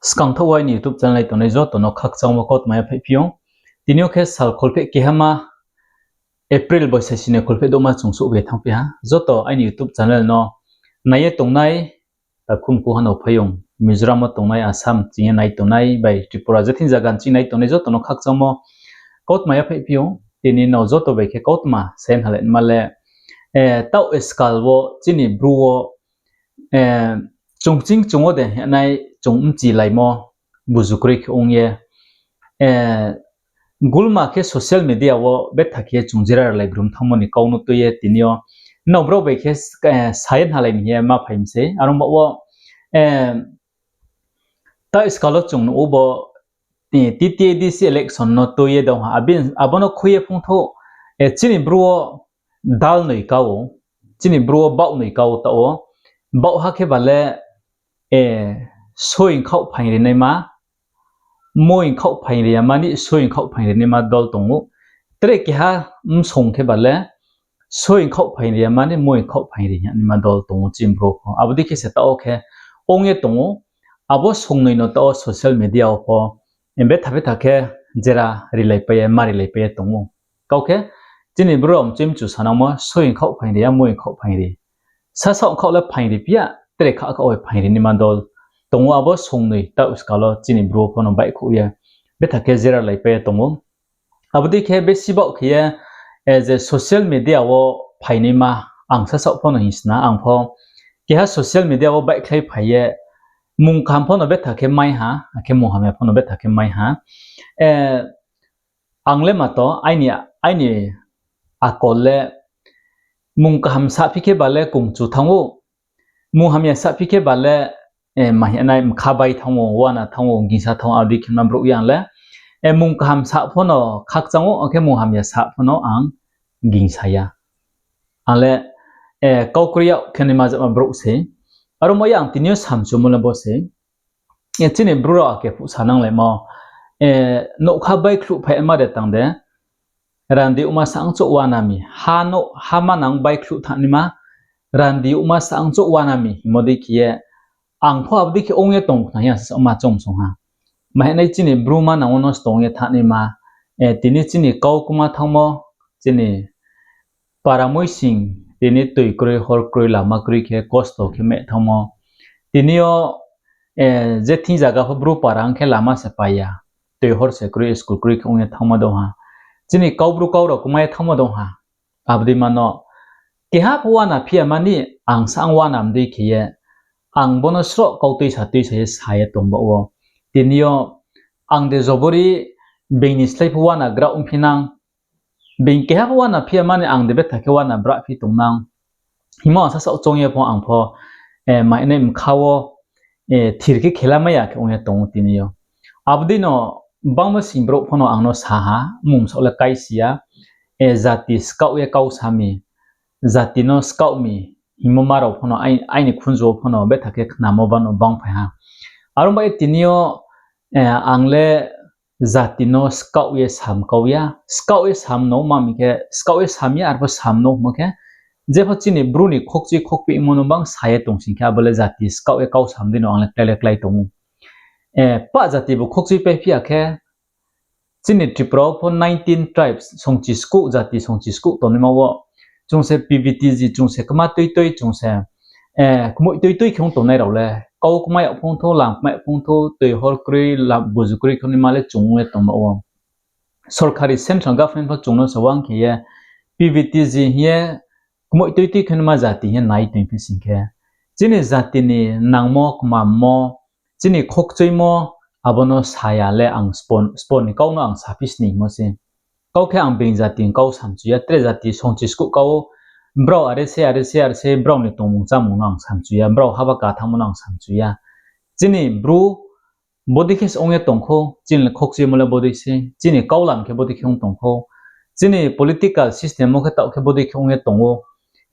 skang thawai ni youtube channel to nei zo to no khak chang ma kot mai phai piong tinio khe sal kholpe ke hama april bo se sine kholpe do ma chungsu be thang pe ha zo to ai ni youtube channel no nai tongnai ta khum ku hano phayong mizoram tongnai assam chinge nai tongnai bai tripura jatin jagan chi nai tonai zo to no khak chang mo kot mai phai piong tini no zo to be khe kot ma sen halen male tau eskal wo chini bruwo chungching chungo de nai chung chi lai mo buzukri khongye gulma ke social media wo bethakhe chungjira lai grum thamoni kaunu toye tinio nobro be ke sayen halai ni ma phaimse arong bo ta skalo chung no bo TTDC election no toye do abin abono khuye phungtho chini bro dal nei kawo chini bro bau nei kawo ta o bau ha ke bale soing khau phairi nei ma moing khau phairi mani soing khau phairi nei ma dol tongu tre ki ha song ke bale soing khau phairi mani moing khau phairi ni ma dol tongu chim bro abudi ke se ta okhe onge tongu abo song nei no ta social media ko embe thabe thake jera rilai pe mari lai pe tongu kauke chini bro om chim chu sanamo soing khau phairi moing khau phairi sa sa khau la phairi pia tre kha ka oi phairi ni ma dol tongo abo songnui ta uskalo chini bro phono bai khuya bethake zera lai pe tongo abudi khe be sibau khiya as a social media wo phaini ma angsa sa phono hisna angpho ke ha social media wo bai khlai phaiye mung kham phono bethake mai ha akhe mohame phono bethake mai ha angle mato aini akolle mung kham sa phike bale kungchu thangu muhamya sa phike bale mahianai khabai thango wana thango gisa thang adi khimna bro yangle mung kham sa phono khak chango akhe muhamya sa phono ang gingsaya ale kaukriya khenima jama bro se aro moyang tinio samchu mula bose chini bro ake fu sanang le mo no khabai khlu phai ma de tangde randi uma sangcho wanami hano hamanang bai khlu thanima randi uma sangcho wanami modi kiye ang pho abdi ki onge tong na ya ma chom song ha ma nei chini bruma na onos tong ye thani ma tini chini kau kuma thangmo chini paramoi sing tini tui kroi hor kroi lama kroi khe kosto khe me thangmo tinio je thi jaga pho bru parang khe lama se paya tui hor se kroi school kroi khe onge thangmo do ha chini kau bru kau ro kumai thangmo do ha abdi mano ke ha phuana phia mani ang sang wana amdi khiye ang bono sro kautui satui se saye tombo o tinio ang de zobori beini slai phuana gra umphinang bein ke ha phuana phia mani ang de betha ke wana bra phi tongnang himo sa sa chongye pho ang pho mai nem khawo thirki khelamaya ke onge tong tinio abdino bangma simbro phono angno saha mum sola kaisia jati skau ye kau sami jati no skau mi himomaro phono aini khunjo phono bethake namo bano bang pha arum bai tinio angle jati no skau ye sam kauya skau ye sam no mami ke skau ye samya arbo sam no mokhe je pho chini bruni khokchi khokpi mono bang saye tongsin kha bole jati skau ye kau sam dino angle klai tongu pa jati bu khokchi pe phia khe chini tripura pho 19 tribes songchi sku jati songchi sku tonima chungse PVTG chungse kama toi chungse kumoi toi khong tonai rawle kau kumai phong tho lang mai phong tho toi hor kri la buzukri khoni male chungwe toma o sorkari central government pho chungno sawang khiye PVTG hiye kumoi toi khoni ma jati hiye nai toi phin khe chini jati ni nangmo kumammo chini khokchoimo abono saya le ang spon ni kauna ang sapis ni mo se kau khe ang bing jati kau samchuya tre jati songchi sku kau bro are se bro ni tongmung chamung nang samchuya bro haba ka thamung nang samchuya chini bru body kes onge tongkho chin khokchi mole body se chini kaulam ke body khong tongkho chini political system mo khe taw khe body khonge tongo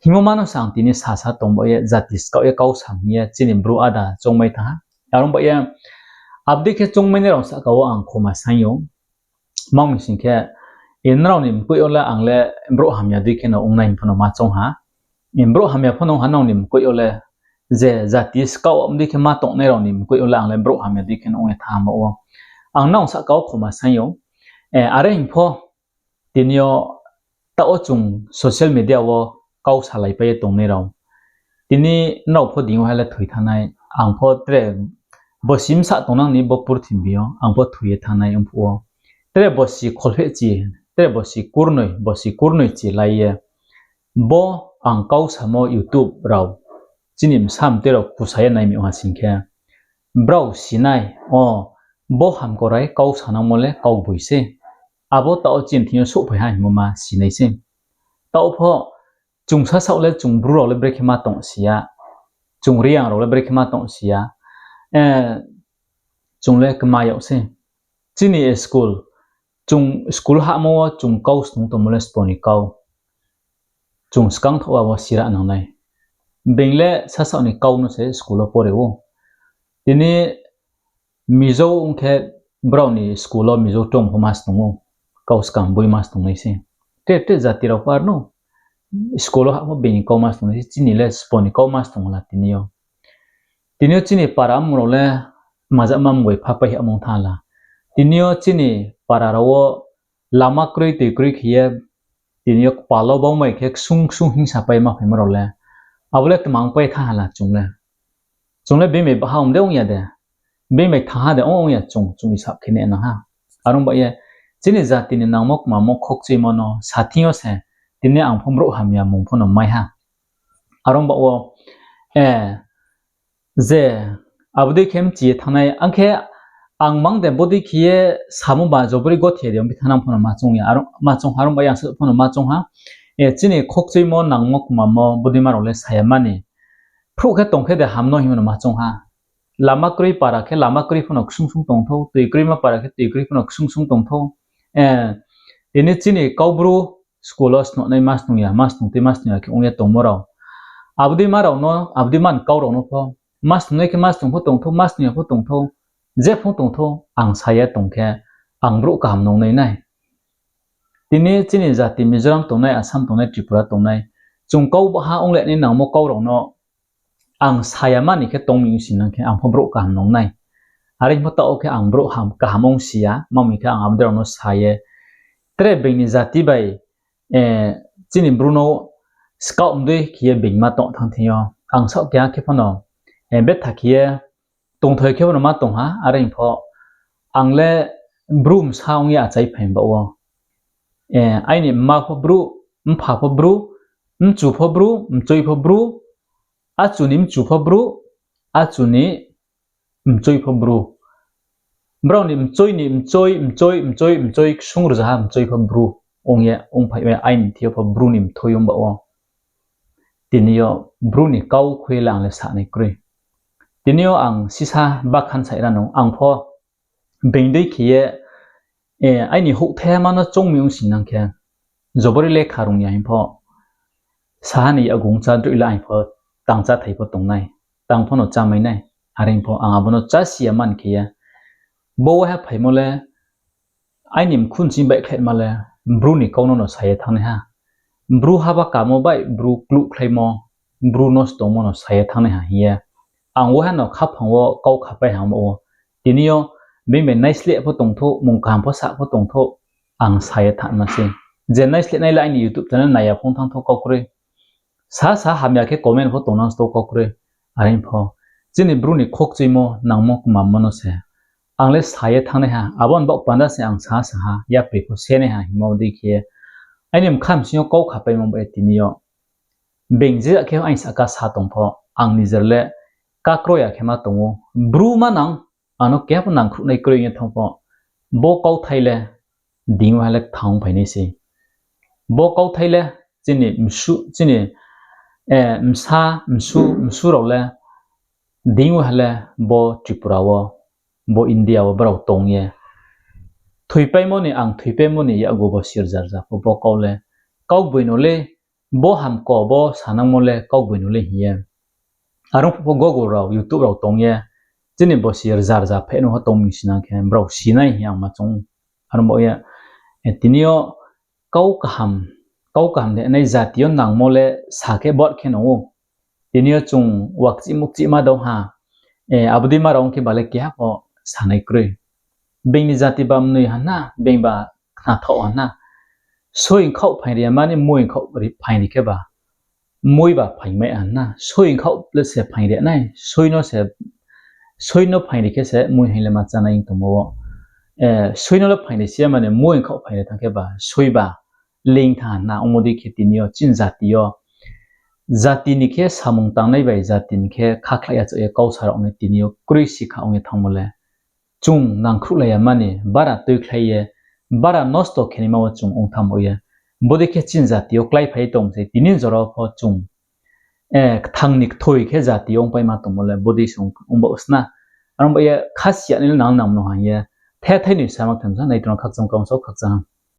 himomano sang tini sa tongbo ye jati skau ye kau samye chini bru ada chongmai tha arom ba ye abdi ke chongmai ne rong sa kawo ang khoma sayo mong singkhe inraw nim kuyola angle bro hamya dikhe no ongnai phono ma chong ha bro hamya phono hanong nim kuyola je zati skau am di khema tok ne raw nim ko ulang le bro ham di khen ong tha ma o ang nong sa kau khoma sayo are info tinyo ta o chung social media wo kau salai pe tong ne raw tini nau pho ding hala thui thanai ang pho tre bo sim sa tonang ni bo pur thim bio ang pho thui thanai ang pho tre bo si kholhe chi tre bo si kurnoi chi lai bo ang kau samo YouTube raw chinim sam te raw kusaya nai mi ha singkhe brau sinai o bo ham korai kau sanang mole kau buise abo ta o chin thio su phai ha mama sinai se ta o pho chung sa sau le chung bru le break ma tong sia chung riang ro le break ma tong sia chung le kma yo se chini school chung school ha mo chung kau sung to mole sponi kau chung skang thawa wa sira nang nai bengle sa sau ni kau no se school pore wo tini mizo ungkhe browni school mizo tom homas tongo kau skang boi mas tong se te jati ro par no school ha mo beni kau mas tong chini le sponi kau mas tong la tinio chini param ro le maja mam goi pha pai among thala tinio chini pararawo lama kroi te kroi khie tinio palo bau mai khek sung hingsa pai ma phai ro le abule tmang pai tha hala chungle be me ba haum de ong ya de be me tha de ong ya chung isap khine na ha arong ba ye chini jati ni namok mamok khok chi mono sathio se tinne ang phomro hamya mung phono mai ha arong ba o je abudi khem chi thanai angkhe ang mang de body khie samu ba jobri go the de thanam phono ma chung ya arong ma chung harong ba yang se phono ma chung ha chini khok chi mo nangmok mamo budi ma role sayamani phru khe tongkhe de hamno himono ma chung ha lama kri para khe lama kri phono sung tong tho tui kri ma para khe tui kri phono sung tong tho ini chini kaubru scholos no nai mas tung ya ke ongya tongmoro abdi maraw no abdi man kauro no pho mas nai ke mas tung pho tong tho mas nia pho tong tho je pho tong tho ang saya tongkhe ang bru kam nong nai nai tini chini jati mizoram tongnai assam tongnai tripura tongnai chung kau ba ha ongle ni nangmo kauro no ang saya mani ke tongming sinang ke ang phobro kam nong nai ari mo ta oke ang bro ham ka hamong sia mami ka ang abdro no saye tre beni jati bai chini bruno scout mde khie bingma tong thang thio ang sau kya ke phono bet thakie tong thoi ke phono ma tong ha ari pho angle brum saung ya chai phem ba wo aini ma pho bru mpha pho bru mchu pho bru mchoi pho bru achuni mchu pho bru achuni mchoi pho bru browni mchoi sungru ja mchoi pho bru ongye ong phai ain thio pho bru nim thoyom ba wo tinio bru ni kau khwelang le sa nei kri tinio ang sisa ba khan sai rano ang pho bengdei khie aini hu the ma no chongmyung sinang khe jobori le kharung ya pho sahani agung cha dri lai pho tangcha thai pho tongnai tang pho no chamai nai aring pho ang abono cha sia man khia bo ha phai mole ainim khun chi bai khet male bru ni kono no sai thane ha bru ha ba kamo bai bru klu khlaimo bru no stomo no sai thane ha hiya ang wo ha no khap phangwo kau khapai ha mo tinio be nicely pho tong tho mung kam pho sa pho tong tho ang sai than ma se je nicely nai la ni YouTube channel naya phong thang tho kau kre sa hamya ke comment pho tong nang sto kau kre arin pho chini bru ni khok chimo nangmo mammo no se angle saye thane ha abon bok panda se ang sa ha ya pri ko se ne ha himo dikhe ainim kham sinyo kau khapai mom be tinio bengje ke ain sa ka sa tong pho ang nizerle ka kroya khema tongo bru manang ano ke pho nang khru nei kroy nge thong pho bo kau thaile ding wale thang phaini se bo kau thaile chini msu role ding wale bo tripura wo bo India wo brau tongye thuipai moni ang thuipai moni ya go bo sirjar ja bo kaule kau buinole bo ham ko bo sanang mole kau buinole hiye arong pho go raw YouTube raw tongye chini bo sirjar ja phe no tong mi sinang khe brau sinai yang ma chung arong bo ya tinio kau kaham de nei jatiyo nang mole sake bot khe no tinio chung wakchi mukchi ma do ha abudi ma rong ke bale kya ko sanai krui bengni jati bam nui hana bengba na tho hana soing khau phai ria mani moi khau ri phai ni ke ba moi ba phai me hana soing khau plus se phai ria nai soino phai ri ke se moi hile ma chanai to mo soino lo phai ni sia mane moi khau phai ta ke ba soiba ling tha na omodi khetinio chin jatio jati ni khe samung tangnai bai jati ni khe khaklaya che kausar ong tinio krui sikha ong thangmole chung nangkhru laya mani bara tui khlaiye bara nosto kheni mawa chung ong thamoye bodi khe chin jatio klai phai tong se tinin jora pho chung thangnik thoi khe jati ong pai ma tongmole bodi sung ong ba usna arong ba ye khasya ni nang nam no ha ye the the ni samak tham sa nai tron khak chung kong so khak chang